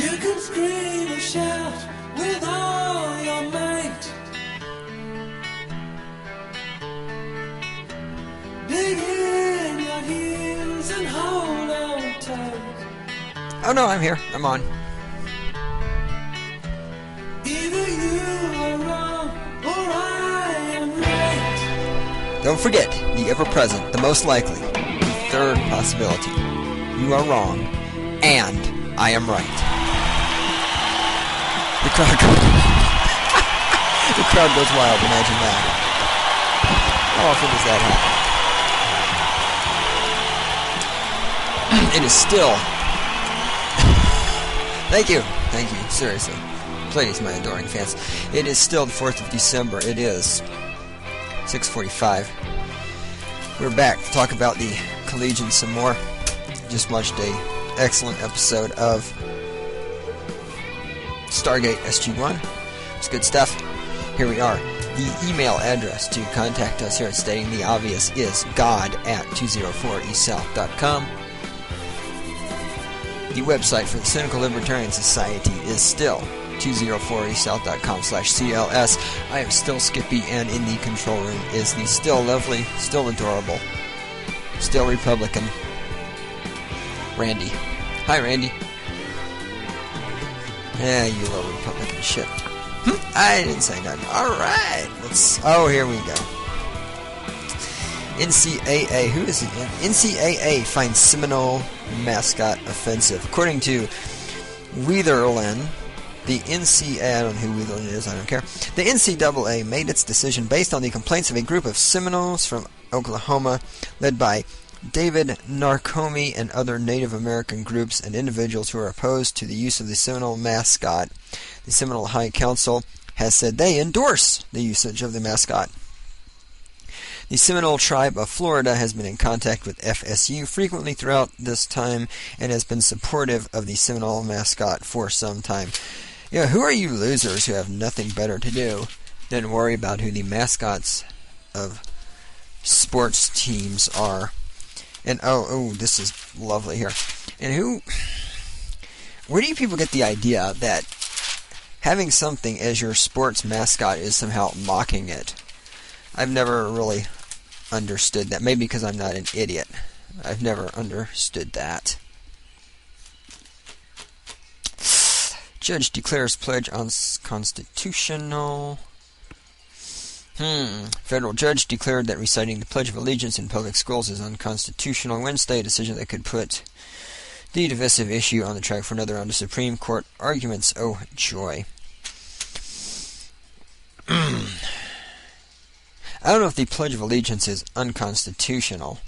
You can scream and shout with all your might. Dig in your heels and hold on tight. Oh no, I'm here. I'm on. Either you are wrong or I am right. Don't forget, the ever-present, the most likely, the third possibility. You are wrong, and I am right. The crowd goes, the crowd goes wild, imagine that. How often does that happen? It is still... Thank you, seriously. Please, my adoring fans. It is still the 4th of December. It is 6:45. We're back to talk about the Collegian some more. Just watched a excellent episode of Stargate SG1. It's good stuff. Here we are. The email address to contact us here at Stating the Obvious is god@204eastsouth.com. The website for the Cynical Libertarian Society is still 204eastsouth.com/CLS. I am still Skippy, and in the control room is the still lovely, still adorable, still Republican Randy. Hi, Randy. Yeah, you little Republican shit. I didn't say nothing. Alright, here we go. NCAA, who is it? NCAA finds Seminole mascot offensive. According to Weatherland, the NCAA, I don't know who Weatherland is, I don't care. The NCAA made its decision based on the complaints of a group of Seminoles from Oklahoma, led by David Narcomi and other Native American groups and individuals who are opposed to the use of the Seminole mascot. The Seminole High Council has said they endorse the usage of the mascot. The Seminole tribe of Florida has been in contact with FSU frequently throughout this time and has been supportive of the Seminole mascot for some time. Yeah, who are you losers who have nothing better to do than worry about who the mascots of sports teams are? And this is lovely here. And where do you people get the idea that having something as your sports mascot is somehow mocking it? I've never really understood that. Maybe because I'm not an idiot. I've never understood that. Judge declares pledge unconstitutional. Federal judge declared that reciting the Pledge of Allegiance in public schools is unconstitutional Wednesday, a decision that could put the divisive issue on the track for another round of Supreme Court arguments. Oh, joy. I don't know if the Pledge of Allegiance is unconstitutional.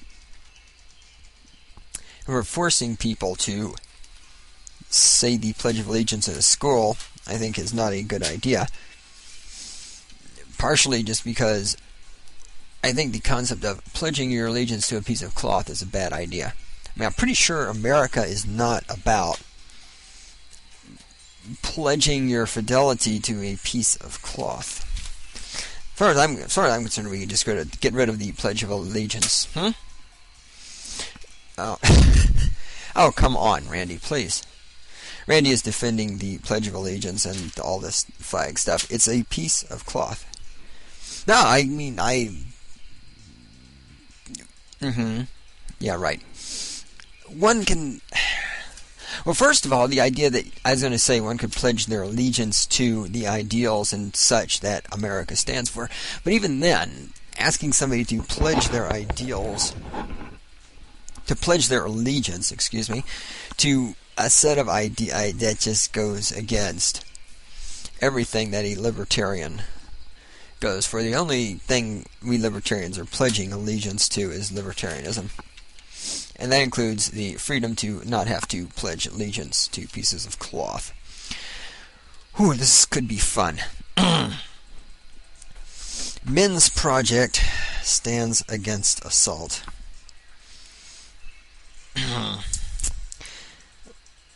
We're forcing people to say the Pledge of Allegiance in a school, I think, is not a good idea. Partially just because I think the concept of pledging your allegiance to a piece of cloth is a bad idea. I mean, I'm pretty sure America is not about pledging your fidelity to a piece of cloth. As far as I'm concerned, we can just get rid of the Pledge of Allegiance. Oh. Oh, come on, Randy, please. Randy is defending the Pledge of Allegiance and all this flag stuff. It's a piece of cloth. No, I mean, yeah, right. One can... Well, first of all, the idea that, I was going to say, one could pledge their allegiance to the ideals and such that America stands for. But even then, asking somebody to pledge their ideals, to pledge their allegiance, to a set of ideas, that just goes against everything that a libertarian goes for. The only thing we libertarians are pledging allegiance to is libertarianism. And that includes the freedom to not have to pledge allegiance to pieces of cloth. Whew, this could be fun. Men's Project stands against assault.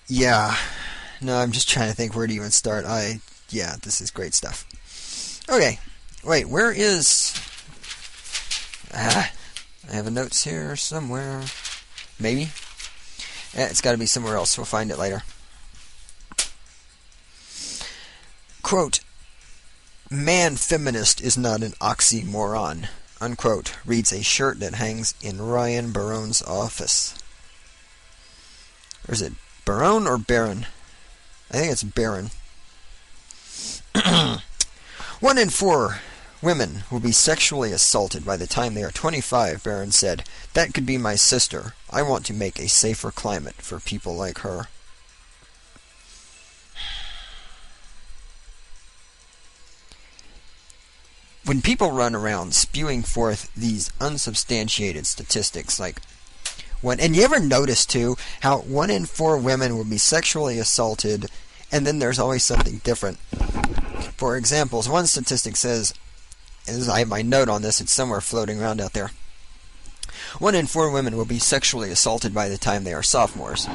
Yeah. No, I'm just trying to think where to even start. Yeah, this is great stuff. Okay. Wait, where is... I have a notes here somewhere. Maybe? It's got to be somewhere else. We'll find it later. Quote, Man-Feminist is not an oxymoron, unquote, reads a shirt that hangs in Ryan Barone's office. Or is it Barone or Baron? I think it's Baron. 1 in 4 women will be sexually assaulted by the time they are 25, Barron said. That could be my sister. I want to make a safer climate for people like her. When people run around spewing forth these unsubstantiated statistics like and you ever notice too how 1 in 4 women will be sexually assaulted, and then there's always something different. For example, one statistic says, as I have my note on this, it's somewhere floating around out there, 1 in 4 women will be sexually assaulted by the time they are sophomores.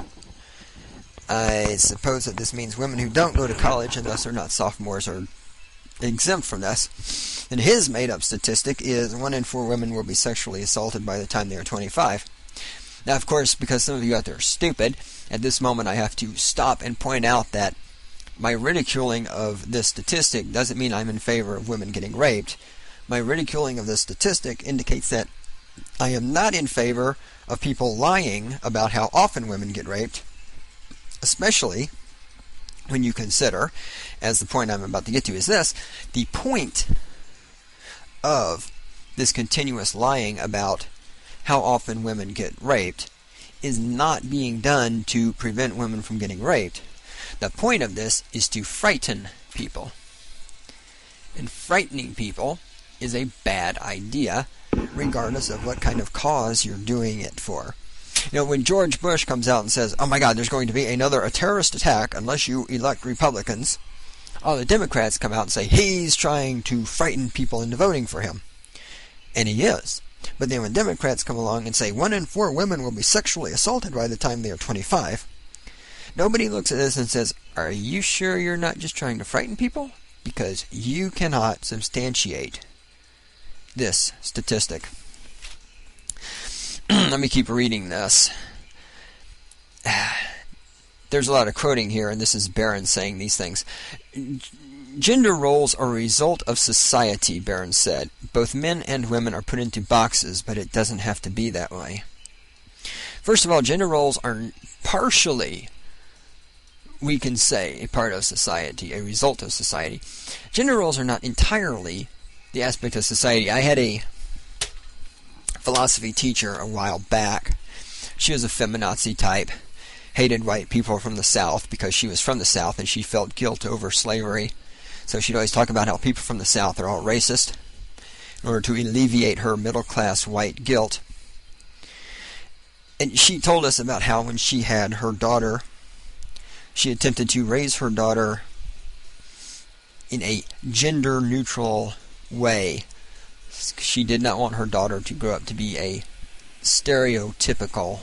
I suppose that this means women who don't go to college and thus are not sophomores are exempt from this. And his made-up statistic is 1 in 4 women will be sexually assaulted by the time they are 25. Now, of course, because some of you out there are stupid, at this moment I have to stop and point out that my ridiculing of this statistic doesn't mean I'm in favor of women getting raped. My ridiculing of this statistic indicates that I am not in favor of people lying about how often women get raped, especially when you consider, as the point I'm about to get to is this, the point of this continuous lying about how often women get raped is not being done to prevent women from getting raped. The point of this is to frighten people. And frightening people is a bad idea, regardless of what kind of cause you're doing it for. You know, when George Bush comes out and says, oh my God, there's going to be a terrorist attack unless you elect Republicans, all the Democrats come out and say, he's trying to frighten people into voting for him. And he is. But then when Democrats come along and say 1 in 4 women will be sexually assaulted by the time they are 25, nobody looks at this and says, are you sure you're not just trying to frighten people? Because you cannot substantiate this statistic. Let me keep reading this. There's a lot of quoting here, and this is Barron saying these things. Gender roles are a result of society, Barron said. Both men and women are put into boxes, but it doesn't have to be that way. First of all, gender roles are partially, we can say, a part of society, a result of society. Gender roles are not entirely the aspect of society. I had a philosophy teacher a while back. She was a feminazi type, hated white people from the South because she was from the South and she felt guilt over slavery. So she'd always talk about how people from the South are all racist in order to alleviate her middle-class white guilt. And she told us about how when she had her daughter, she attempted to raise her daughter in a gender-neutral way. She did not want her daughter to grow up to be a stereotypical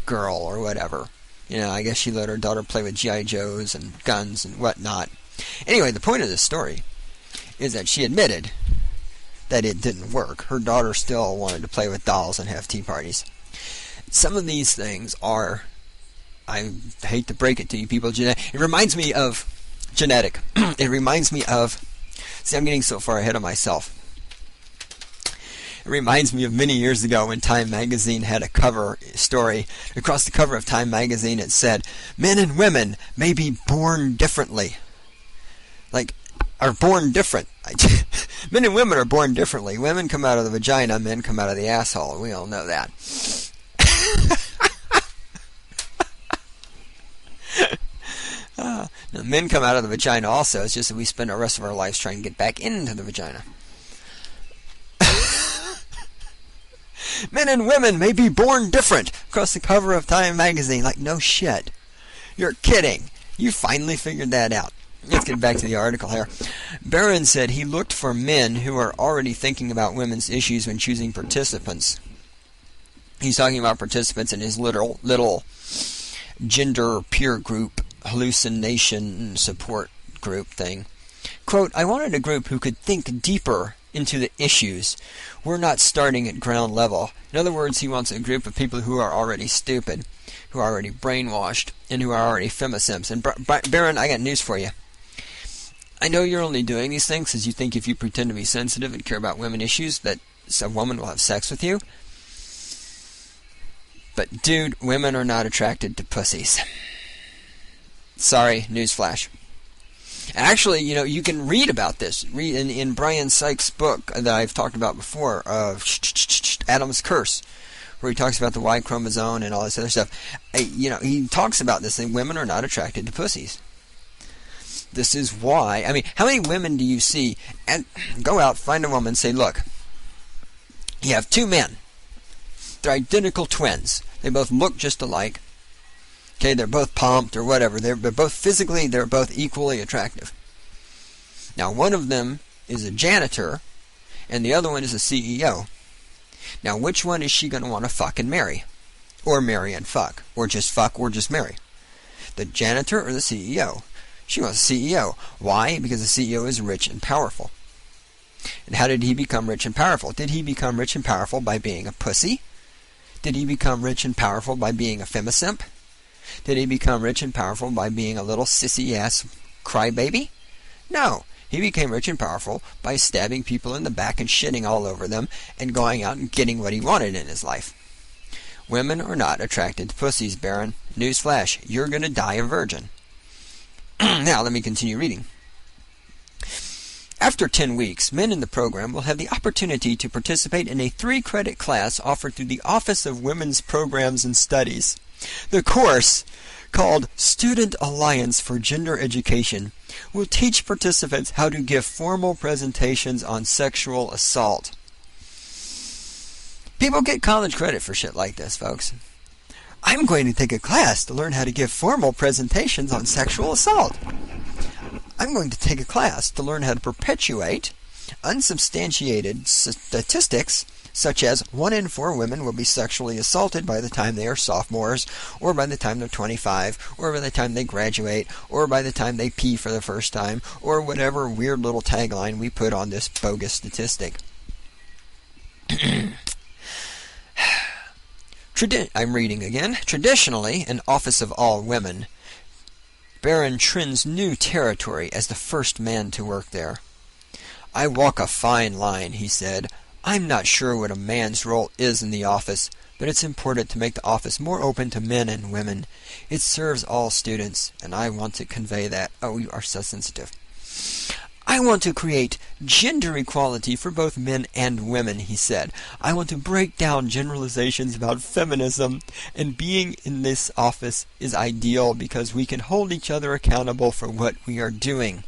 girl or whatever. You know, I guess she let her daughter play with G.I. Joes and guns and whatnot. Anyway, the point of this story is that she admitted that it didn't work. Her daughter still wanted to play with dolls and have tea parties. Some of these things are, I hate to break it to you people, it reminds me of genetic. It reminds me of, see, I'm getting so far ahead of myself. It reminds me of many years ago when Time magazine had a cover story. Across the cover of Time magazine it said, men and women may be born differently. Like, are born different. Men and women are born differently. Women come out of the vagina, men come out of the asshole. We all know that. Now, men come out of the vagina also. It's just that we spend the rest of our lives trying to get back into the vagina. Men and women may be born different. Across the cover of Time magazine. Like, no shit. You're kidding. You finally figured that out. Let's get back to the article here. Barron said he looked for men who are already thinking about women's issues when choosing participants. He's talking about participants in his little gender peer group hallucination support group thing. Quote, I wanted a group who could think deeper into the issues. We're not starting at ground level. In other words, he wants a group of people who are already stupid, who are already brainwashed, and who are already femi-symps. And Barron, I got news for you. I know you're only doing these things because you think if you pretend to be sensitive and care about women issues that a woman will have sex with you. But dude, women are not attracted to pussies. Sorry, newsflash. Actually, you can read about this. Read in Brian Sykes' book that I've talked about before, Adam's Curse, where he talks about the Y chromosome and all this other stuff. He talks about this, and women are not attracted to pussies. This is why. I mean, how many women do you see and go out, find a woman, and say, look, you have two men. They're identical twins. They both look just alike. Okay, they're both pumped or whatever. They're both physically, they're both equally attractive. Now, one of them is a janitor, and the other one is a CEO. Now, which one is she going to want to fuck and marry? Or marry and fuck? Or just marry? The janitor or the CEO? She wants the CEO. Why? Because the CEO is rich and powerful. And how did he become rich and powerful? Did he become rich and powerful by being a pussy? Did he become rich and powerful by being a femi-symp? Did he become rich and powerful by being a little sissy-ass crybaby? No. He became rich and powerful by stabbing people in the back and shitting all over them and going out and getting what he wanted in his life. Women are not attracted to pussies, Baron. Newsflash, you're going to die a virgin. Now, let me continue reading. After 10 weeks, men in the program will have the opportunity to participate in a 3-credit class offered through the Office of Women's Programs and Studies. The course, called Student Alliance for Gender Education, will teach participants how to give formal presentations on sexual assault. People get college credit for shit like this, folks. I'm going to take a class to learn how to give formal presentations on sexual assault. I'm going to take a class to learn how to perpetuate unsubstantiated statistics such as 1 in 4 women will be sexually assaulted by the time they are sophomores, or by the time they're 25, or by the time they graduate, or by the time they pee for the first time, or whatever weird little tagline we put on this bogus statistic. I'm reading again. Traditionally, an office of all women, Baron Trin's new territory as the first man to work there. I walk a fine line, he said. I'm not sure what a man's role is in the office, but it's important to make the office more open to men and women. It serves all students, and I want to convey that. Oh, you are so sensitive. I want to create gender equality for both men and women, he said. I want to break down generalizations about feminism, and being in this office is ideal because we can hold each other accountable for what we are doing.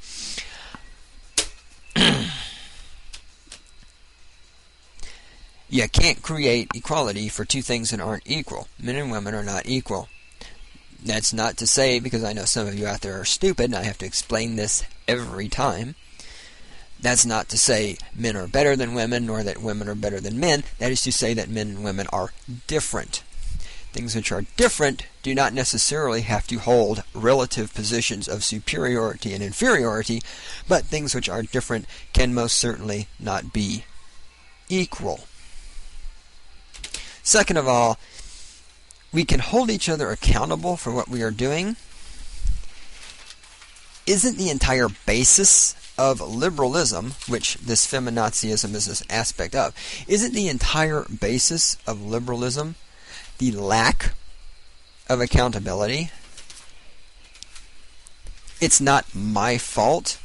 You can't create equality for two things that aren't equal. Men and women are not equal. That's not to say, because I know some of you out there are stupid, and I have to explain this every time. That's not to say men are better than women, nor that women are better than men. That is to say that men and women are different. Things which are different do not necessarily have to hold relative positions of superiority and inferiority, but things which are different can most certainly not be equal. Second of all, we can hold each other accountable for what we are doing. Isn't the entire basis of liberalism, which this feminazism is an aspect of, isn't the entire basis of liberalism the lack of accountability? It's not my fault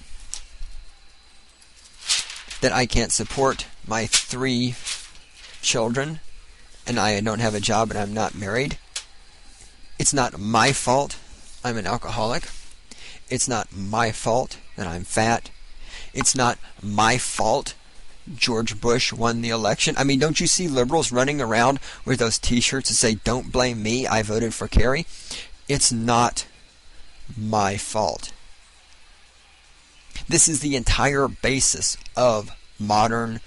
that I can't support my 3 children and I don't have a job and I'm not married. It's not my fault I'm an alcoholic. It's not my fault that I'm fat. It's not my fault George Bush won the election. I mean, don't you see liberals running around with those t-shirts that say, "Don't blame me, I voted for Kerry"? It's not my fault. This is the entire basis of modern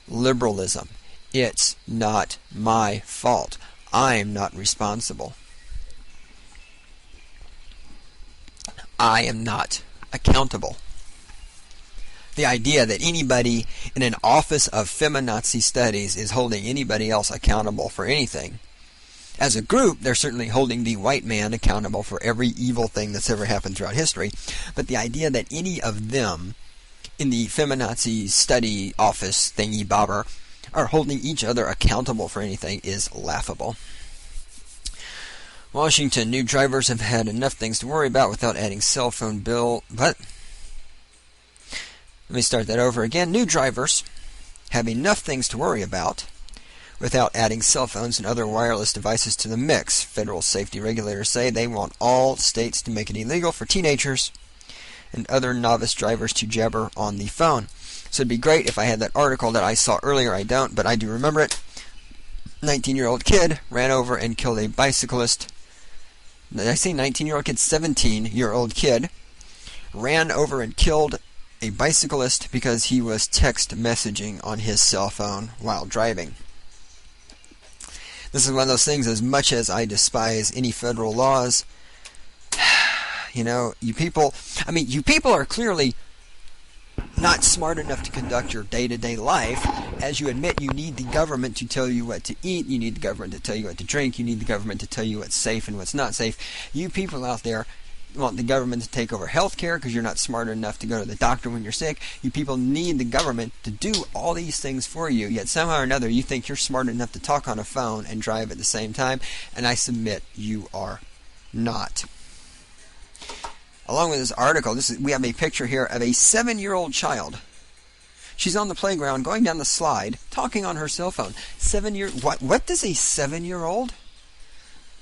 liberalism. It's not my fault. I'm not responsible. I am not accountable. The idea that anybody in an office of feminazi studies is holding anybody else accountable for anything As a group, they're certainly holding the white man accountable for every evil thing that's ever happened throughout history. But the idea that any of them in the feminazi study office thingy bobber are holding each other accountable for anything is laughable. Washington, new drivers have had enough things to worry about without adding cell phone bill. What? Let me start that over again. New drivers have enough things to worry about without adding cell phones and other wireless devices to the mix. Federal safety regulators say they want all states to make it illegal for teenagers and other novice drivers to jabber on the phone. So it'd be great if I had that article that I saw earlier. I don't, but I do remember it. 19-year-old kid ran over and killed a bicyclist. Did I say 19-year-old kid? 17-year-old kid ran over and killed a bicyclist because he was text messaging on his cell phone while driving. This is one of those things, as much as I despise any federal laws, you people are clearly not smart enough to conduct your day-to-day life. As you admit, you need the government to tell you what to eat, you need the government to tell you what to drink, you need the government to tell you what's safe and what's not safe. You people out there want the government to take over health care because you're not smart enough to go to the doctor when you're sick. You people need the government to do all these things for you, yet somehow or another you think you're smart enough to talk on a phone and drive at the same time, and I submit you are not. Along with this article, we have a picture here of a 7-year-old child. She's on the playground going down the slide, talking on her cell phone. What does a 7-year-old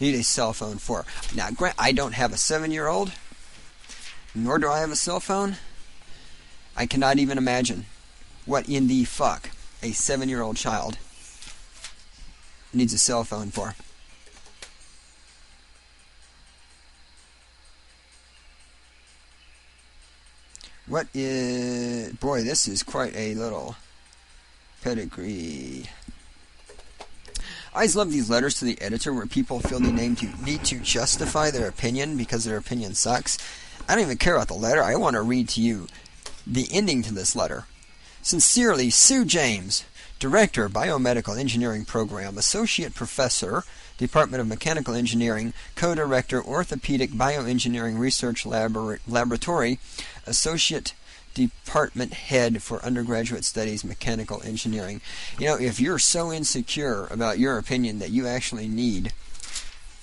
need a cell phone for? Now, I don't have a 7-year-old, nor do I have a cell phone. I cannot even imagine what in the fuck a 7-year-old child needs a cell phone for. Boy, this is quite a little pedigree. I always love these letters to the editor where people feel the need to justify their opinion because their opinion sucks. I don't even care about the letter. I want to read to you the ending to this letter. Sincerely, Sue James, Director, Biomedical Engineering Program, Associate Professor, Department of Mechanical Engineering, Co-Director, Orthopedic Bioengineering Research Laboratory, Associate Department Head for Undergraduate Studies, Mechanical Engineering. If you're so insecure about your opinion that you actually need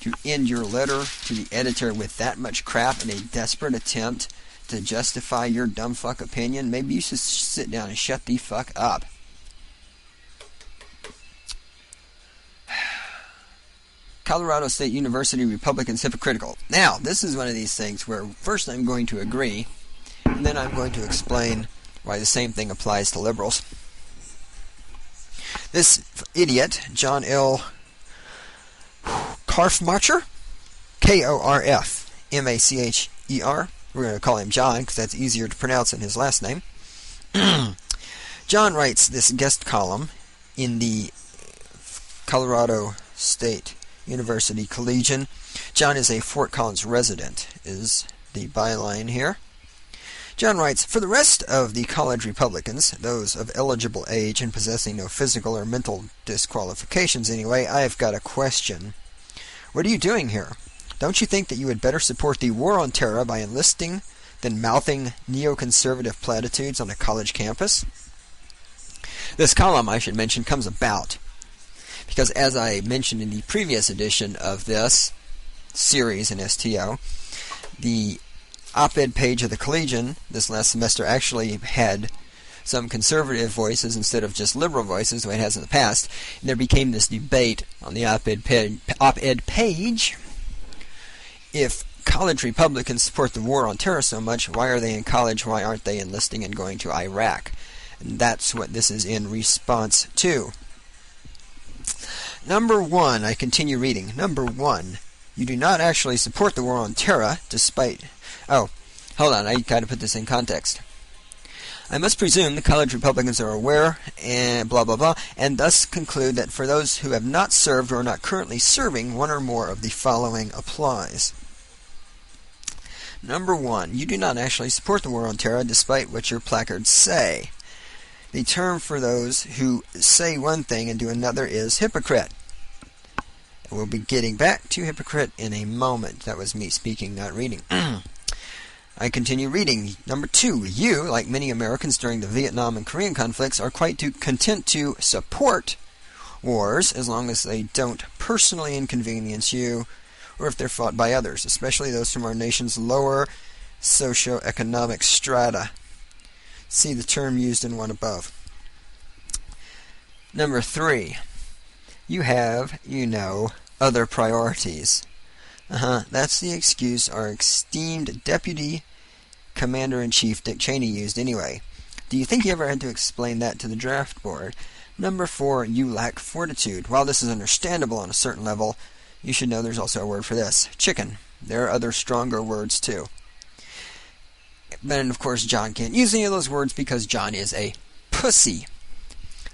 to end your letter to the editor with that much crap in a desperate attempt to justify your dumb fuck opinion, maybe you should sit down and shut the fuck up. Colorado State University Republicans hypocritical. Now, this is one of these things where first I'm going to agree, and then I'm going to explain why the same thing applies to liberals. This idiot, John L. Karfmacher, Korfmacher, we're going to call him John because that's easier to pronounce than his last name. John writes this guest column in the Colorado State University Collegian. John is a Fort Collins resident, is the byline here. John writes, for the rest of the college Republicans, those of eligible age and possessing no physical or mental disqualifications anyway, I've got a question. What are you doing here? Don't you think that you had better support the war on terror by enlisting than mouthing neoconservative platitudes on a college campus? This column, I should mention, comes about because, as I mentioned in the previous edition of this series in STO, the op-ed page of the Collegian this last semester actually had some conservative voices instead of just liberal voices, the way it has in the past. And there became this debate on the op-ed page. If college Republicans support the war on terror so much, why are they in college? Why aren't they enlisting and going to Iraq? And that's what this is in response to. Number one, I continue reading. Number one, you do not actually support the war on terror, despite... Oh, hold on, I gotta put this in context. I must presume the college Republicans are aware, and blah blah blah, and thus conclude that for those who have not served or are not currently serving, one or more of the following applies. Number one, you do not actually support the war on terror, despite what your placards say. The term for those who say one thing and do another is hypocrite. We'll be getting back to hypocrite in a moment. That was me speaking, not reading. I continue reading. Number 2, you, like many Americans during the Vietnam and Korean conflicts, are quite content to support wars as long as they don't personally inconvenience you or if they're fought by others, especially those from our nation's lower socioeconomic strata. See the term used in one above. Number 3, you have, other priorities. That's the excuse our esteemed Deputy Commander-in-Chief Dick Cheney used anyway. Do you think he ever had to explain that to the draft board? Number 4, you lack fortitude. While this is understandable on a certain level, you should know there's also a word for this. Chicken. There are other stronger words too. But of course John can't use any of those words because John is a pussy.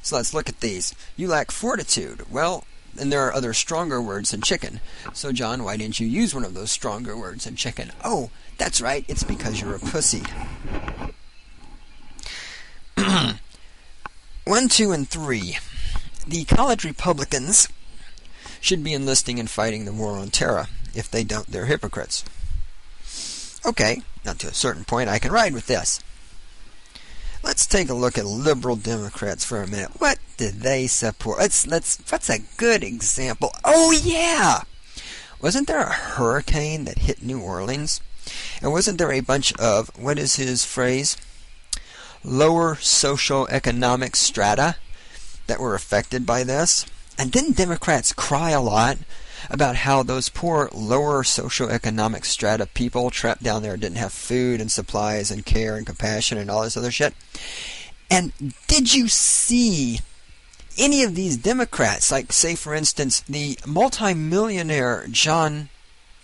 So let's look at these. You lack fortitude. Well, and there are other stronger words than chicken. So John, why didn't you use one of those stronger words than chicken? Oh, that's right. It's because you're a pussy. 1, 2, and 3. The college Republicans should be enlisting and fighting the war on terror. If they don't, they're hypocrites. Okay, now to a certain point I can ride with this. Let's take a look at liberal Democrats for a minute. What do they support? What's a good example? Oh yeah! Wasn't there a hurricane that hit New Orleans? And wasn't there a bunch of, what is his phrase? Lower socioeconomic strata that were affected by this? And didn't Democrats cry a lot about how those poor lower socioeconomic strata people trapped down there didn't have food and supplies and care and compassion and all this other shit? And did you see any of these Democrats, like, say, for instance, the multimillionaire John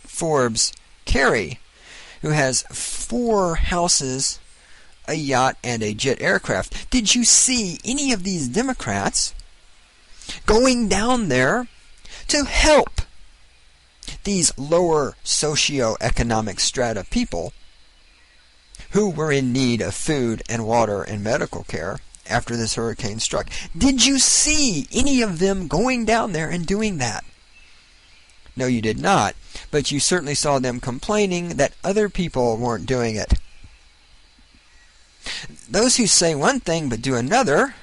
Forbes Carey, who has 4 houses, a yacht, and a jet aircraft? Did you see any of these Democrats going down there to help these lower socioeconomic strata people who were in need of food and water and medical care after this hurricane struck? Did you see any of them going down there and doing that? No, you did not. But you certainly saw them complaining that other people weren't doing it. Those who say one thing but do another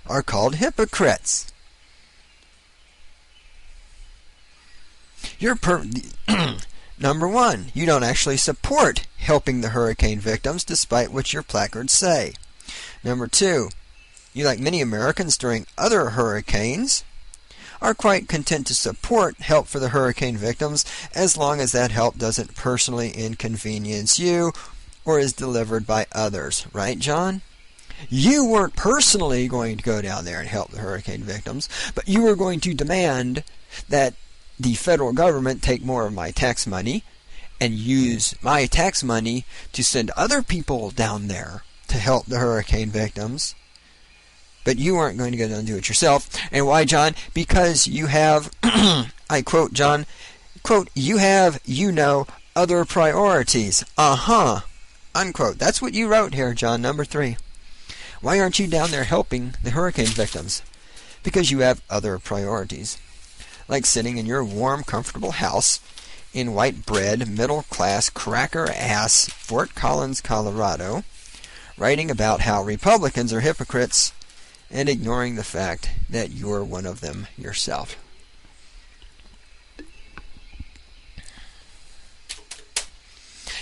are called hypocrites. Number 1, you don't actually support helping the hurricane victims despite what your placards say. Number 2, you, like many Americans during other hurricanes, are quite content to support help for the hurricane victims as long as that help doesn't personally inconvenience you or is delivered by others. Right, John? You weren't personally going to go down there and help the hurricane victims, but you were going to demand that the federal government take more of my tax money and use my tax money to send other people down there to help the hurricane victims. But you weren't going to go down and do it yourself. And why, John? Because you have, I quote John, quote, you have, other priorities. Unquote. That's what you wrote here, John, number 3. Why aren't you down there helping the hurricane victims? Because you have other priorities. Like sitting in your warm, comfortable house in white bread, middle-class, cracker-ass Fort Collins, Colorado, writing about how Republicans are hypocrites and ignoring the fact that you're one of them yourself.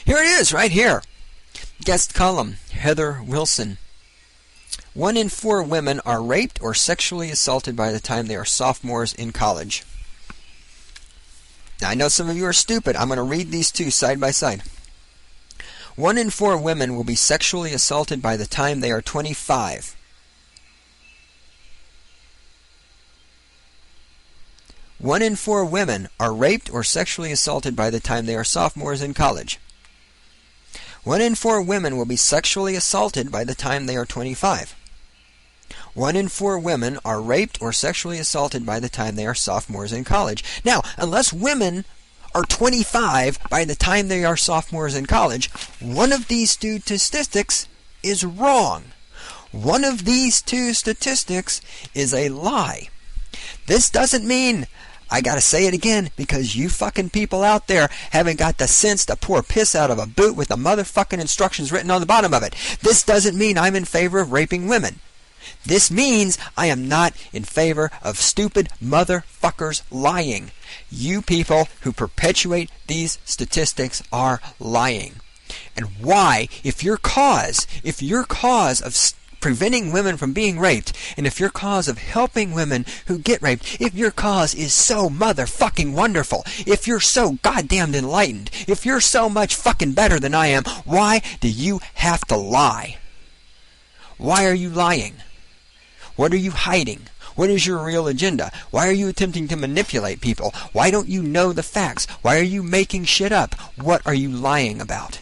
Here it is, right here. Guest column, Heather Wilson. 1 in 4 women are raped or sexually assaulted by the time they are sophomores in college. Now, I know some of you are stupid. I'm going to read these two side by side. 1 in 4 women will be sexually assaulted by the time they are 25. 1 in 4 women are raped or sexually assaulted by the time they are sophomores in college. 1 in 4 women will be sexually assaulted by the time they are 25. 1 in 4 women are raped or sexually assaulted by the time they are sophomores in college. Now, unless women are 25 by the time they are sophomores in college, one of these 2 statistics is wrong. One of these 2 statistics is a lie. This doesn't mean I gotta say it again, because you fucking people out there haven't got the sense to pour piss out of a boot with the motherfucking instructions written on the bottom of it. This doesn't mean I'm in favor of raping women. This means I am not in favor of stupid motherfuckers lying. You people who perpetuate these statistics are lying. And why, if your cause of preventing women from being raped, and if your cause of helping women who get raped, if your cause is so motherfucking wonderful, if you're so goddamn enlightened, if you're so much fucking better than I am, why do you have to lie? Why are you lying? What are you hiding? What is your real agenda? Why are you attempting to manipulate people? Why don't you know the facts? Why are you making shit up? What are you lying about?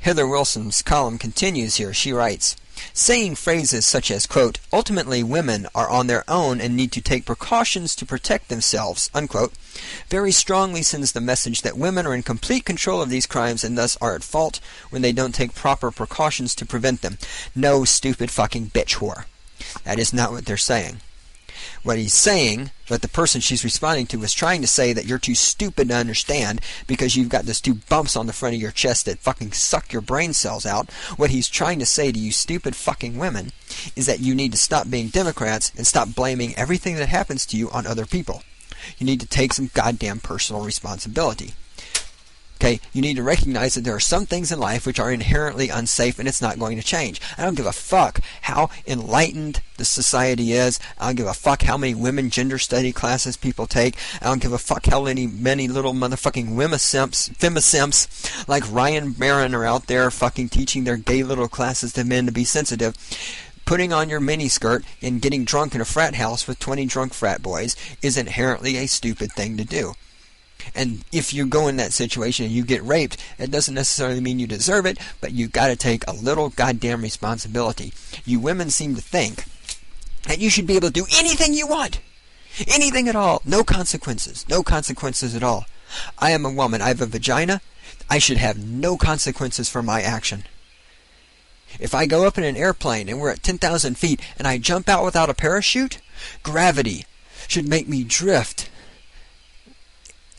Heather Wilson's column continues here. She writes, saying phrases such as, quote, ultimately women are on their own and need to take precautions to protect themselves, unquote, very strongly sends the message that women are in complete control of these crimes and thus are at fault when they don't take proper precautions to prevent them. No, stupid fucking bitch whore. That is not what they're saying. What he's saying, what the person she's responding to is trying to say that you're too stupid to understand because you've got those two bumps on the front of your chest that fucking suck your brain cells out. What he's trying to say to you stupid fucking women is that you need to stop being Democrats and stop blaming everything that happens to you on other people. You need to take some goddamn personal responsibility. Okay, you need to recognize that there are some things in life which are inherently unsafe and it's not going to change. I don't give a fuck how enlightened the society is. I don't give a fuck how many women gender study classes people take. I don't give a fuck how many little motherfucking femi-symps like Ryan Barron are out there fucking teaching their gay little classes to men to be sensitive. Putting on your miniskirt and getting drunk in a frat house with 20 drunk frat boys is inherently a stupid thing to do. And if you go in that situation and you get raped, it doesn't necessarily mean you deserve it, but you got to take a little goddamn responsibility. You women seem to think that you should be able to do anything you want. Anything at all. No consequences. No consequences at all. I am a woman. I have a vagina. I should have no consequences for my action. If I go up in an airplane and we're at 10,000 feet and I jump out without a parachute, gravity should make me drift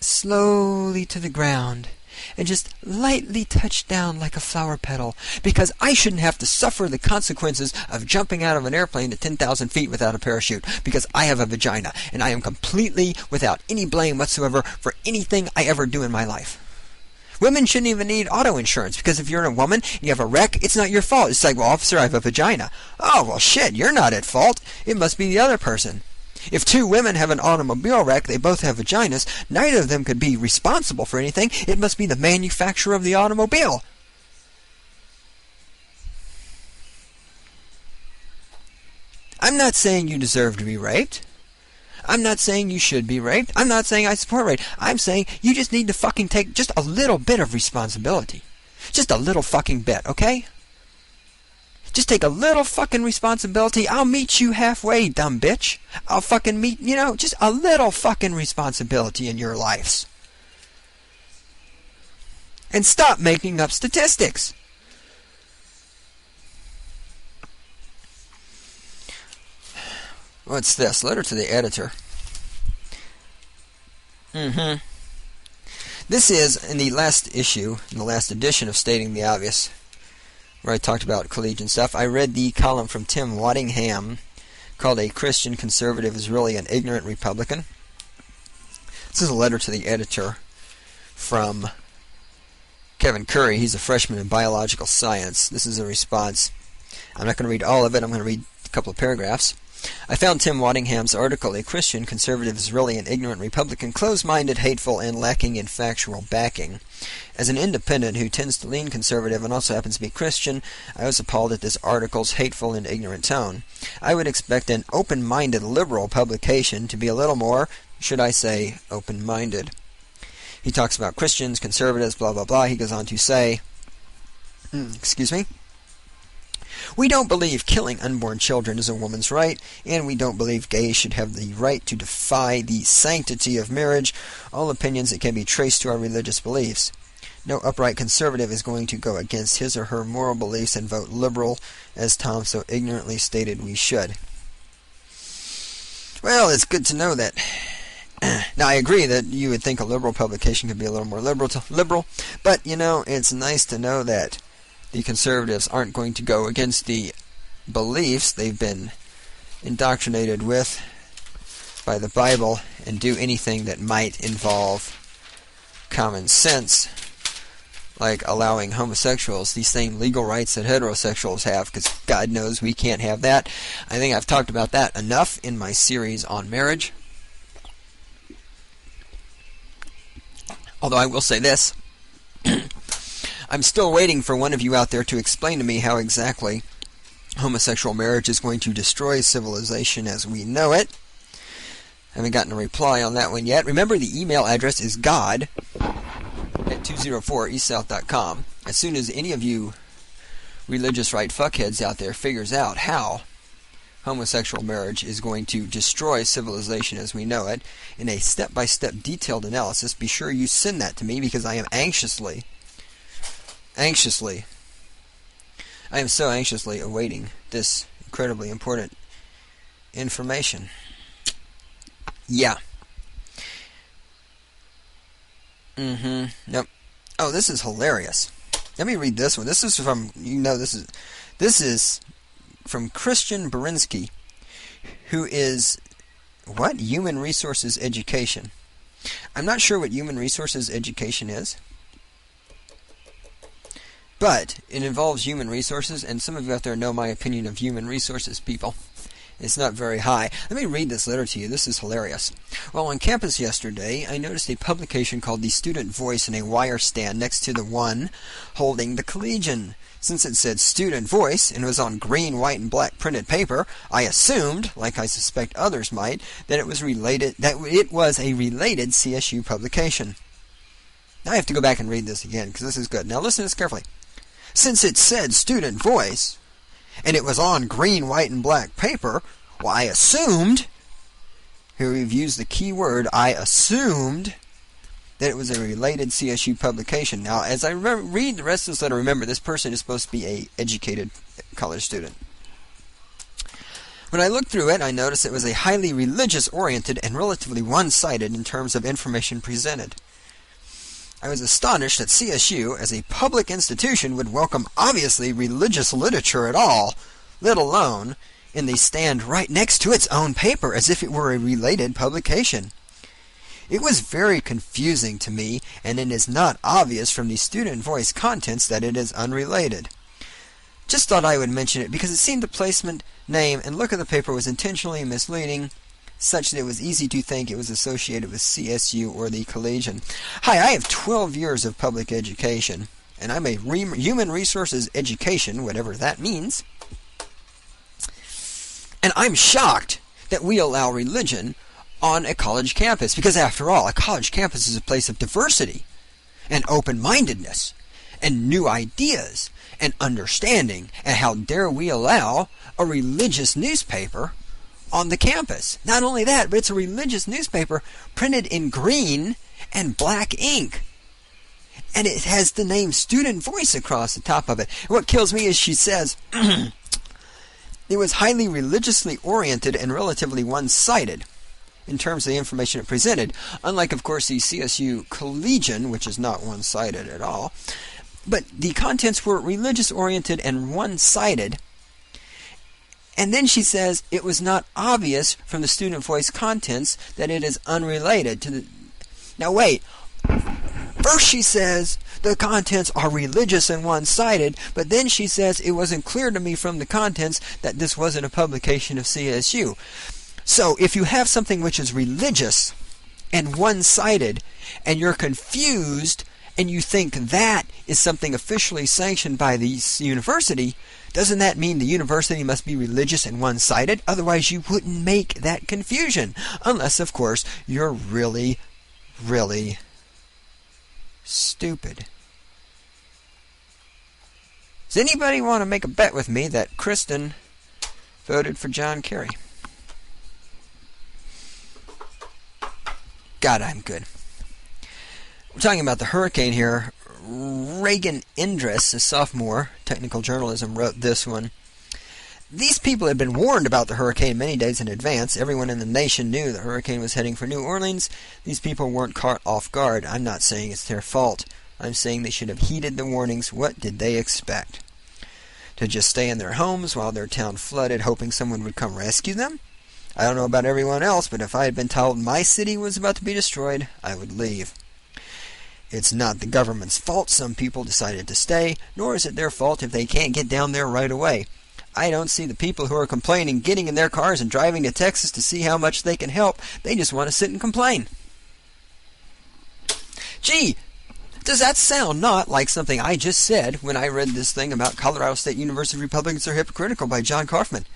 slowly to the ground and just lightly touch down like a flower petal, because I shouldn't have to suffer the consequences of jumping out of an airplane at 10,000 feet without a parachute, because I have a vagina and I am completely without any blame whatsoever for anything I ever do in my life. Women shouldn't even need auto insurance, because if you're a woman and you have a wreck, it's not your fault. It's like, well, officer, I have a vagina. Oh, well, shit, you're not at fault. It must be the other person. If two women have an automobile wreck, they both have vaginas, neither of them could be responsible for anything. It must be the manufacturer of the automobile. I'm not saying you deserve to be raped. I'm not saying you should be raped. I'm not saying I support rape. I'm saying you just need to fucking take just a little bit of responsibility. Just a little fucking bit, okay? Just take a little fucking responsibility. I'll meet you halfway, dumb bitch. I'll fucking meet, just a little fucking responsibility in your lives. And stop making up statistics. What's this? Letter to the editor. This is in the last issue, in the last edition of Stating the Obvious, where I talked about collegian stuff. I read the column from Tim Waddingham called A Christian Conservative is Really an Ignorant Republican. This is a letter to the editor from Kevin Curry. He's a freshman in biological science. This is a response. I'm not going to read all of it. I'm going to read a couple of paragraphs. I found Tim Waddingham's article, A Christian Conservative is Really an Ignorant Republican, close-minded, hateful, and lacking in factual backing. As an independent who tends to lean conservative and also happens to be Christian, I was appalled at this article's hateful and ignorant tone. I would expect an open-minded liberal publication to be a little more, should I say, open-minded. He talks about Christians, conservatives, blah, blah, blah. He goes on to say, excuse me, we don't believe killing unborn children is a woman's right, and we don't believe gays should have the right to defy the sanctity of marriage, all opinions that can be traced to our religious beliefs. No upright conservative is going to go against his or her moral beliefs and vote liberal, as Tom so ignorantly stated we should. Well, it's good to know that. Now, I agree that you would think a liberal publication could be a little more liberal, but, it's nice to know that the conservatives aren't going to go against the beliefs they've been indoctrinated with by the Bible and do anything that might involve common sense, like allowing homosexuals the same legal rights that heterosexuals have, because God knows we can't have that. I think I've talked about that enough in my series on marriage. Although I will say this, I'm still waiting for one of you out there to explain to me how exactly homosexual marriage is going to destroy civilization as we know it. I haven't gotten a reply on that one yet. Remember, the email address is god@204eastsouth.com. As soon as any of you religious right fuckheads out there figures out how homosexual marriage is going to destroy civilization as we know it in a step-by-step detailed analysis, be sure you send that to me, because I am so anxiously awaiting this incredibly important information. Yeah. Nope. Oh, this is hilarious. Let me read this one. This is from, this is from Christian Berinsky, who is, Human Resources Education. I'm not sure what Human Resources Education is, but it involves human resources, and some of you out there know my opinion of human resources people. It's not very high. Let me read this letter to you. This is hilarious. While on campus yesterday, I noticed a publication called The Student Voice in a wire stand next to the one holding the Collegian. Since it said Student Voice and was on green, white, and black printed paper, I assumed, like I suspect others might, that it was a related CSU publication. Now I have to go back and read this again, because this is good. Now listen to this carefully. Since it said Student Voice, and it was on green, white, and black paper, well, I assumed, here we've used the key word, I assumed that it was a related CSU publication. Now, as I read the rest of this letter, remember, this person is supposed to be an educated college student. When I looked through it, I noticed it was a highly religious-oriented and relatively one-sided in terms of information presented. I was astonished that CSU, as a public institution, would welcome obviously religious literature at all, let alone in the stand right next to its own paper as if it were a related publication. It was very confusing to me, and it is not obvious from the Student Voice contents that it is unrelated. Just thought I would mention it because it seemed the placement, name, and look of the paper was intentionally misleading, such that it was easy to think it was associated with CSU or the Collegian. Hi, I have 12 years of public education, and I'm a human resources education, whatever that means. And I'm shocked that we allow religion on a college campus, because after all, a college campus is a place of diversity and open-mindedness and new ideas and understanding, and how dare we allow a religious newspaper on the campus? Not only that, but it's a religious newspaper printed in green and black ink, and it has the name Student Voice across the top of it. And what kills me is she says it was highly religiously oriented and relatively one-sided in terms of the information it presented, unlike, of course, the CSU Collegian, which is not one-sided at all. But the contents were religious-oriented and one-sided. And then she says it was not obvious from the Student Voice contents that it is unrelated to the... Now wait. First she says the contents are religious and one-sided, but then she says it wasn't clear to me from the contents that this wasn't a publication of CSU. So if you have something which is religious and one-sided, and you're confused, and you think that is something officially sanctioned by the university, doesn't that mean the university must be religious and one-sided? Otherwise you wouldn't make that confusion. Unless, of course, you're really, really stupid. Does anybody want to make a bet with me that Kristen voted for John Kerry? God, I'm good. We're talking about the hurricane here Reagan Indris, a sophomore, technical journalism, wrote this one. These people had been warned about the hurricane many days in advance. Everyone in the nation knew the hurricane was heading for New Orleans. These people weren't caught off guard. I'm not saying it's their fault. I'm saying they should have heeded the warnings. What did they expect? To just stay in their homes while their town flooded, hoping someone would come rescue them? I don't know about everyone else, but if I had been told my city was about to be destroyed, I would leave. It's not the government's fault some people decided to stay, nor is it their fault if they can't get down there right away. I don't see the people who are complaining getting in their cars and driving to Texas to see how much they can help. They just want to sit and complain. Gee, does that sound not like something I just said when I read this thing about Colorado State University Republicans are hypocritical by John Kaufman?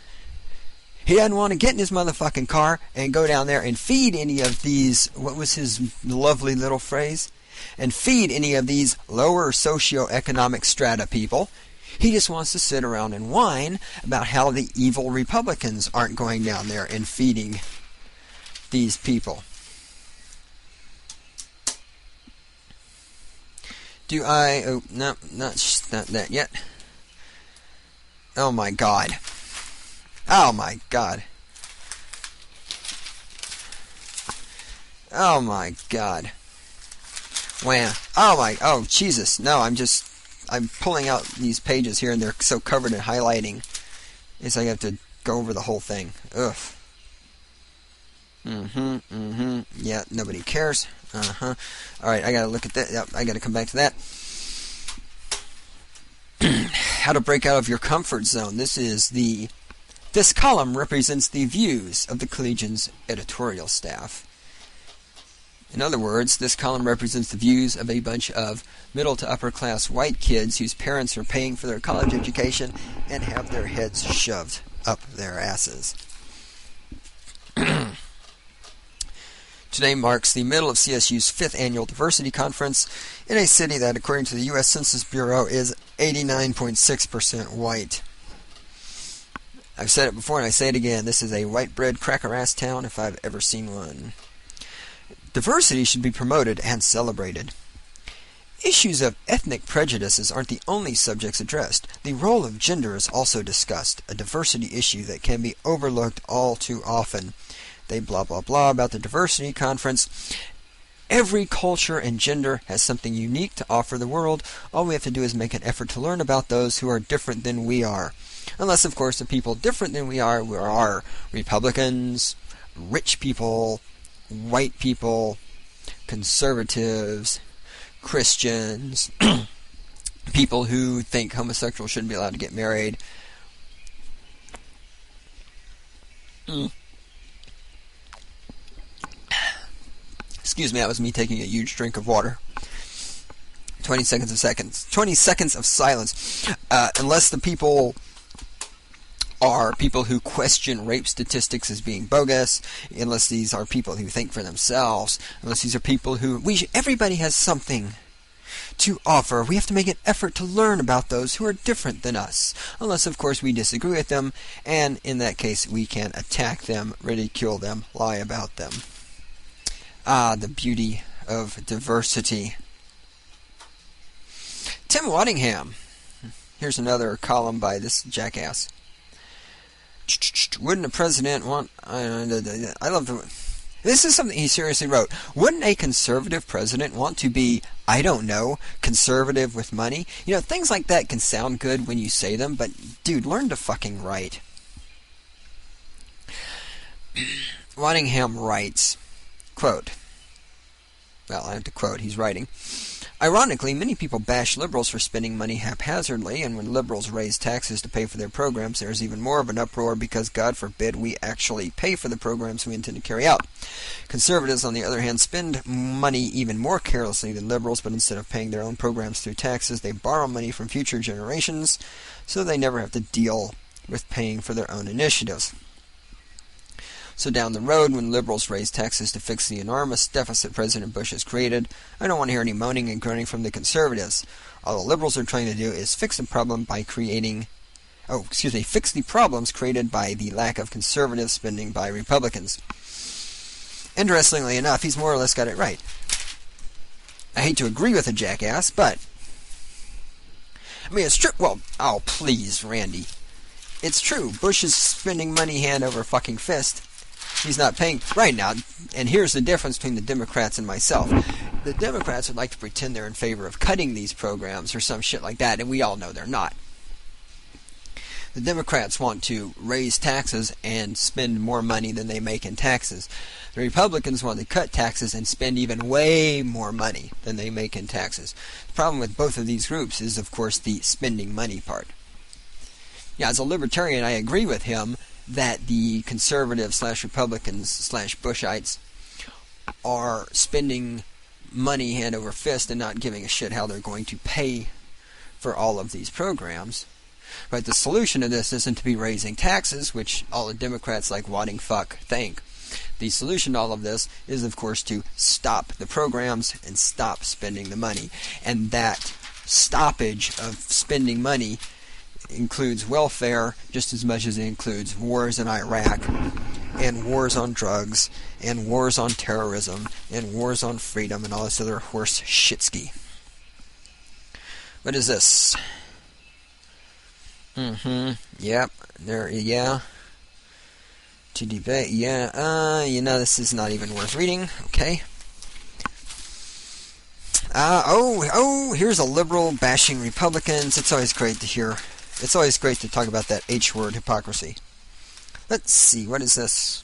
He doesn't want to get in his motherfucking car and go down there and feed any of these, what was his lovely little phrase? And feed any of these lower socioeconomic strata people. He just wants to sit around and whine about how the evil Republicans aren't going down there and feeding these people. Oh, no, not that yet. Oh my God. Oh my God. Oh my God. Wow. Oh Jesus. No, I'm pulling out these pages here and they're so covered in highlighting. It's like I have to go over the whole thing. Ugh. Yeah, nobody cares. Alright, I gotta look at that. Yep, I gotta come back to that. How to break out of your comfort zone. This column represents the views of the Collegian's editorial staff. In other words, this column represents the views of a bunch of middle to upper class white kids whose parents are paying for their college education and have their heads shoved up their asses. Today marks the middle of CSU's 5th annual diversity conference in a city that, according to the U.S. Census Bureau, is 89.6% white. I've said it before and I say it again. This is a white bread cracker ass town if I've ever seen one. Diversity should be promoted and celebrated. Issues of ethnic prejudices aren't the only subjects addressed. The role of gender is also discussed, a diversity issue that can be overlooked all too often. They blah blah blah about the diversity conference. Every culture and gender has something unique to offer the world. All we have to do is make an effort to learn about those who are different than we are. Unless, of course, the people different than we are Republicans, rich people, white people, conservatives, Christians, people who think homosexuals shouldn't be allowed to get married. Excuse me, that was me taking a huge drink of water. 20 seconds of silence. Unless the people are people who question rape statistics as being bogus, unless these are people who think for themselves, unless these are people who... everybody has something to offer. We have to make an effort to learn about those who are different than us. Unless, of course, we disagree with them, and in that case, we can attack them, ridicule them, lie about them. Ah, the beauty of diversity. Tim Waddingham. Here's another column by this jackass. Wouldn't a president want... I love the... This is something he seriously wrote. Wouldn't a conservative president want to be, I don't know, conservative with money? You know, things like that can sound good when you say them, but, dude, learn to fucking write. Waddingham writes, quote, well, I have to quote, he's writing, ironically, many people bash liberals for spending money haphazardly, and when liberals raise taxes to pay for their programs, there is even more of an uproar because, God forbid, we actually pay for the programs we intend to carry out. Conservatives, on the other hand, spend money even more carelessly than liberals, but instead of paying their own programs through taxes, they borrow money from future generations, so they never have to deal with paying for their own initiatives. So down the road, when liberals raise taxes to fix the enormous deficit President Bush has created, I don't want to hear any moaning and groaning from the conservatives. All the liberals are trying to do is fix the problem by fix the problems created by the lack of conservative spending by Republicans. Interestingly enough, he's more or less got it right. I hate to agree with a jackass, but I mean, it's true. Well, oh, please, Randy. It's true. Bush is spending money hand over fucking fist. He's not paying right now. And here's the difference between the Democrats and myself. The Democrats would like to pretend they're in favor of cutting these programs or some shit like that, and we all know they're not. The Democrats want to raise taxes and spend more money than they make in taxes. The Republicans want to cut taxes and spend even way more money than they make in taxes. The problem with both of these groups is, of course, the spending money part. Yeah, as a libertarian, I agree with him that the conservatives / Republicans / Bushites are spending money hand over fist and not giving a shit how they're going to pay for all of these programs. But the solution to this isn't to be raising taxes, which all the Democrats like wadding fuck think. The solution to all of this is, of course, to stop the programs and stop spending the money. And that stoppage of spending money includes welfare just as much as it includes wars in Iraq, and wars on drugs, and wars on terrorism, and wars on freedom, and all this other horse shitski. What is this? Yep. There. Yeah. To debate. Yeah. This is not even worth reading. Okay. Here's a liberal bashing Republicans. It's always great to hear. It's always great to talk about that H-word, hypocrisy. Let's see. What is this?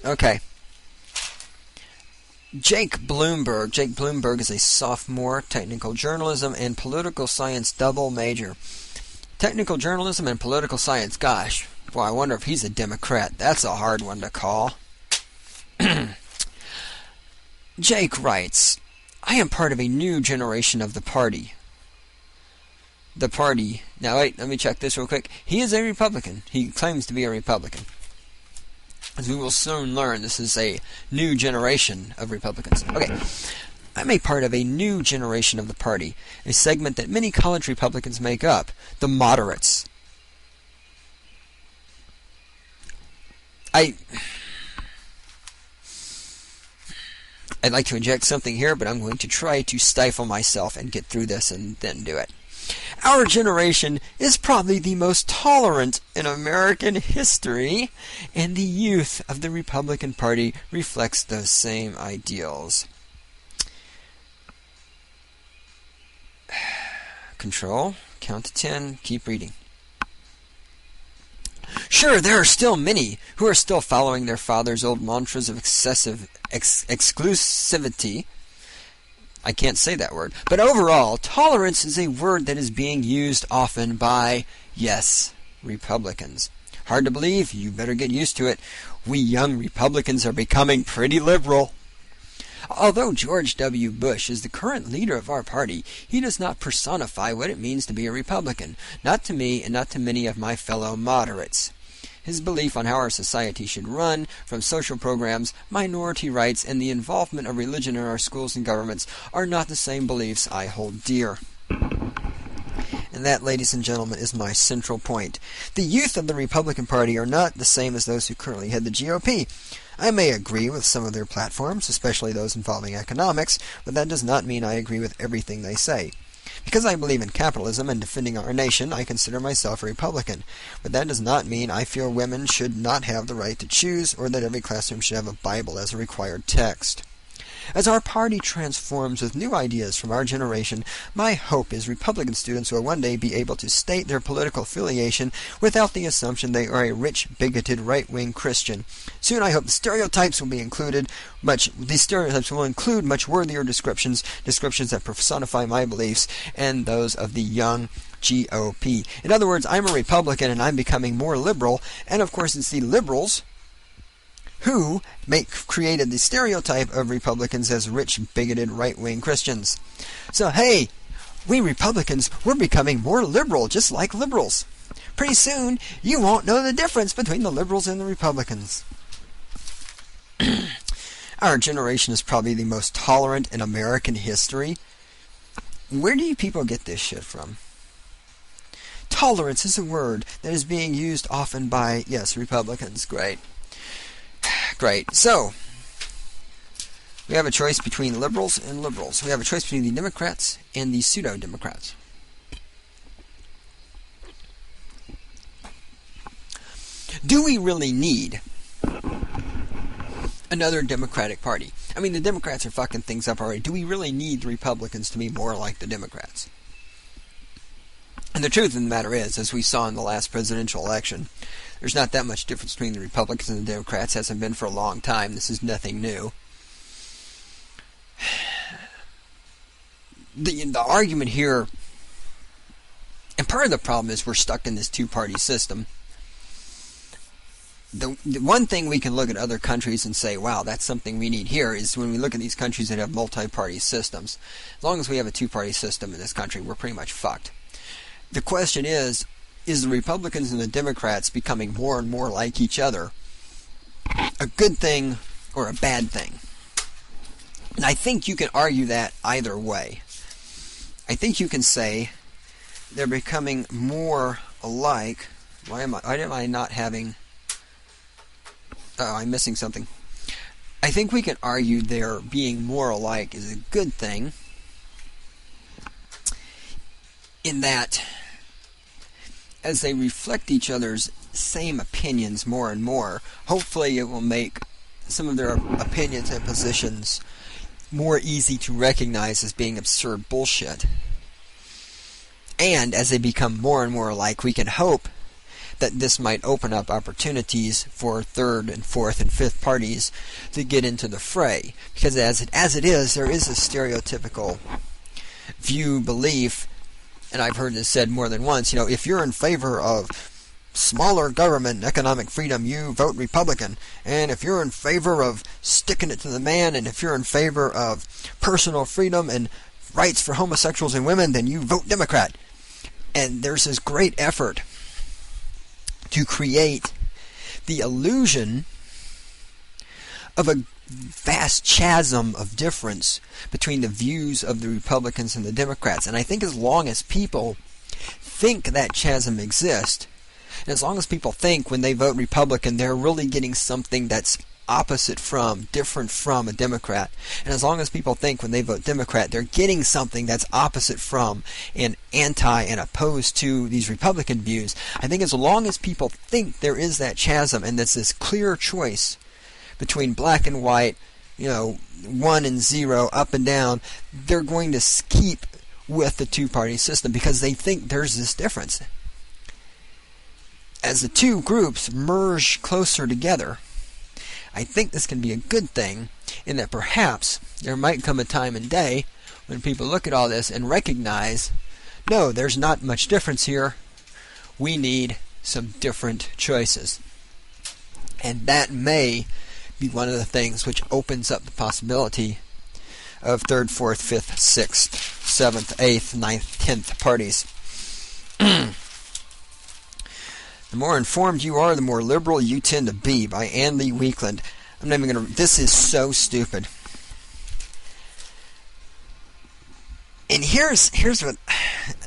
Okay. Jake Bloomberg. Jake Bloomberg is a sophomore, technical journalism and political science double major. Technical journalism and political science. Gosh, boy, I wonder if he's a Democrat. That's a hard one to call. Jake writes, I am part of a new generation of the party. The party. Now wait, let me check this real quick. He is a Republican. He claims to be a Republican. As we will soon learn, this is a new generation of Republicans. Okay. I'm a part of a new generation of the party, a segment that many college Republicans make up, the moderates. I'd like to inject something here, but I'm going to try to stifle myself and get through this and then do it. Our generation is probably the most tolerant in American history, and the youth of the Republican Party reflects those same ideals. Control, count to 10, keep reading. Sure, there are still many who are still following their father's old mantras of excessive exclusivity. I can't say that word. But overall, tolerance is a word that is being used often by, yes, Republicans. Hard to believe, you better get used to it. We young Republicans are becoming pretty liberal. Although George W. Bush is the current leader of our party, he does not personify what it means to be a Republican, not to me and not to many of my fellow moderates. His belief on how our society should run, from social programs, minority rights, and the involvement of religion in our schools and governments, are not the same beliefs I hold dear. And that, ladies and gentlemen, is my central point. The youth of the Republican Party are not the same as those who currently head the GOP. I may agree with some of their platforms, especially those involving economics, but that does not mean I agree with everything they say. Because I believe in capitalism and defending our nation, I consider myself a Republican. But that does not mean I feel women should not have the right to choose, or that every classroom should have a Bible as a required text. As our party transforms with new ideas from our generation, my hope is Republican students will one day be able to state their political affiliation without the assumption they are a rich, bigoted, right-wing Christian. Soon I hope the stereotypes will be included. These stereotypes will include much worthier descriptions that personify my beliefs and those of the young GOP. In other words, I'm a Republican and I'm becoming more liberal, and of course it's the liberals who created the stereotype of Republicans as rich, bigoted, right-wing Christians. So, hey, we Republicans, we're becoming more liberal, just like liberals. Pretty soon, you won't know the difference between the liberals and the Republicans. Our generation is probably the most tolerant in American history. where do you people get this shit from? Tolerance is a word that is being used often by, yes, Republicans. Great. Great. So, we have a choice between liberals and liberals. We have a choice between the Democrats and the pseudo-Democrats. Do we really need another Democratic Party? I mean, the Democrats are fucking things up already. Do we really need the Republicans to be more like the Democrats? And the truth of the matter is, as we saw in the last presidential election, there's not that much difference between the Republicans and the Democrats. Hasn't been for a long time. This is nothing new. The argument here, and part of the problem is we're stuck in this two-party system. The one thing we can look at other countries and say, wow, that's something we need here, is when we look at these countries that have multi-party systems. As long as we have a two-party system in this country, we're pretty much fucked. The question is the Republicans and the Democrats becoming more and more like each other a good thing or a bad thing? And I think you can argue that either way. I think you can say they're becoming more alike. Why am I not having... Oh, I'm missing something. I think we can argue their being more alike is a good thing, in that as they reflect each other's same opinions more and more, hopefully it will make some of their opinions and positions more easy to recognize as being absurd bullshit. And as they become more and more alike, we can hope that this might open up opportunities for third and fourth and fifth parties to get into the fray. Because as it is, there is a stereotypical view, belief, and I've heard this said more than once, if you're in favor of smaller government and economic freedom, you vote Republican. And if you're in favor of sticking it to the man, and if you're in favor of personal freedom and rights for homosexuals and women, then you vote Democrat. And there's this great effort to create the illusion of a vast chasm of difference between the views of the Republicans and the Democrats. And I think as long as people think that chasm exists, and as long as people think when they vote Republican they're really getting something that's opposite from, different from a Democrat, and as long as people think when they vote Democrat they're getting something that's opposite from and anti and opposed to these Republican views, I think as long as people think there is that chasm and there's this clear choice between black and white, 1 and 0, up and down, they're going to keep with the two-party system because they think there's this difference. As the two groups merge closer together, I think this can be a good thing, in that perhaps there might come a time and day when people look at all this and recognize, no, there's not much difference here. We need some different choices. And that may be one of the things which opens up the possibility of 3rd, 4th, 5th, 6th, 7th, 8th, 9th, 10th parties. The more informed you are, the more liberal you tend to be, by Ann Lee Weakland. I'm not even going to... This is so stupid. And here's what...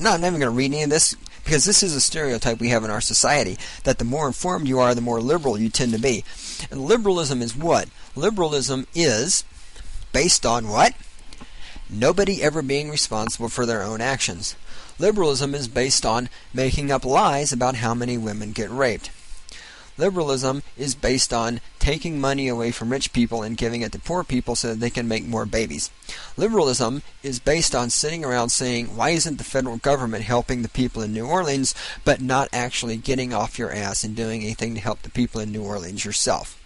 No, I'm not even going to read any of this, because this is a stereotype we have in our society, that the more informed you are, the more liberal you tend to be. And liberalism is what? Liberalism is based on what? Nobody ever being responsible for their own actions. Liberalism is based on making up lies about how many women get raped. Liberalism is based on taking money away from rich people and giving it to poor people so that they can make more babies. Liberalism is based on sitting around saying, why isn't the federal government helping the people in New Orleans, but not actually getting off your ass and doing anything to help the people in New Orleans yourself?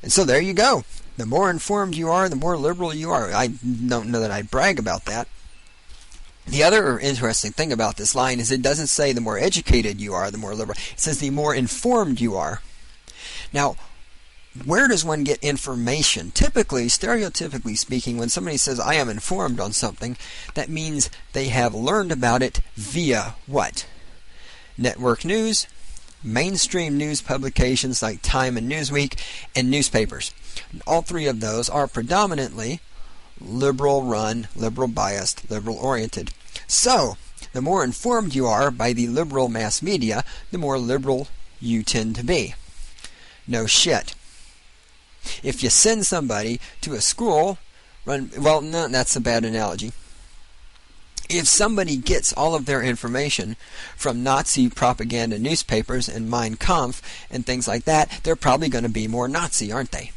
And so there you go. The more informed you are, the more liberal you are. I don't know that I brag about that. The other interesting thing about this line is it doesn't say the more educated you are, the more liberal. It says the more informed you are. Now, where does one get information? Typically, stereotypically speaking, when somebody says, I am informed on something, that means they have learned about it via what? Network news, mainstream news publications like Time and Newsweek, and newspapers. All three of those are predominantly liberal-run, liberal-biased, liberal-oriented. So, the more informed you are by the liberal mass media, the more liberal you tend to be. No shit. If you send somebody to a school no, that's a bad analogy. If somebody gets all of their information from Nazi propaganda newspapers and Mein Kampf and things like that, they're probably going to be more Nazi, aren't they?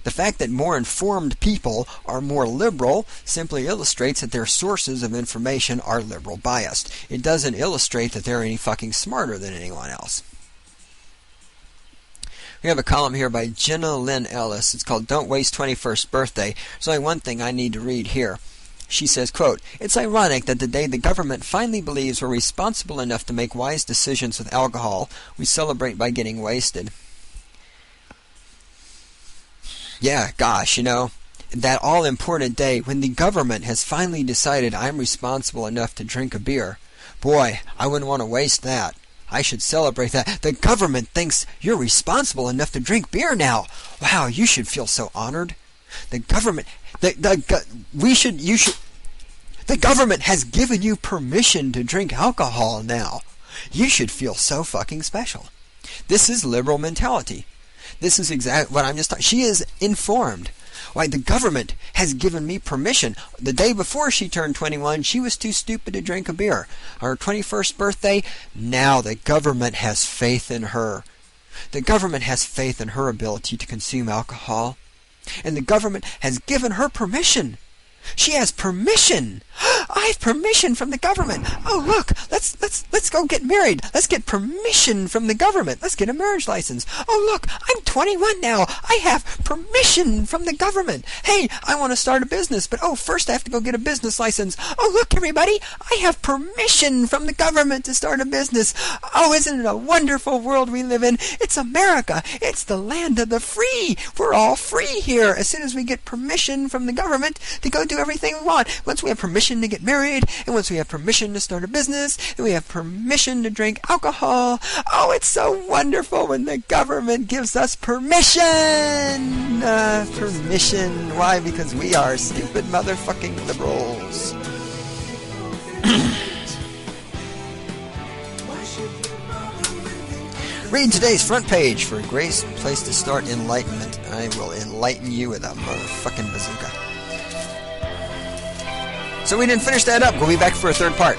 The fact that more informed people are more liberal simply illustrates that their sources of information are liberal biased. It doesn't illustrate that they're any fucking smarter than anyone else. We have a column here by Jenna Lynn Ellis. It's called Don't Waste 21st Birthday. There's only one thing I need to read here. She says, quote, "It's ironic that the day the government finally believes we're responsible enough to make wise decisions with alcohol, we celebrate by getting wasted." Yeah, gosh, that all-important day when the government has finally decided I'm responsible enough to drink a beer. Boy, I wouldn't want to waste that. I should celebrate that. The government thinks you're responsible enough to drink beer now. Wow, you should feel so honored. The government, the government has given you permission to drink alcohol now. You should feel so fucking special. This is liberal mentality. This is exactly what I'm just talking. She is informed. Why, the government has given me permission. The day before she turned 21, she was too stupid to drink a beer. On her 21st birthday, now the government has faith in her. The government has faith in her ability to consume alcohol. And the government has given her permission. She has permission. I have permission from the government. Oh, look, let's go get married. Let's get permission from the government. Let's get a marriage license. Oh, look, I'm 21 now. I have permission from the government. Hey, I want to start a business, but first I have to go get a business license. Oh, look, everybody, I have permission from the government to start a business. Oh, isn't it a wonderful world we live in? It's America. It's the land of the free. We're all free here as soon as we get permission from the government to go do everything we want. Once we have permission to get married, and once we have permission to start a business, and we have permission to drink alcohol. Oh, it's so wonderful when the government gives us permission! Permission. Why? Because we are stupid motherfucking liberals. Read today's front page for a great place to start enlightenment. I will enlighten you with a motherfucking bazooka. So we didn't finish that up. We'll be back for a third part.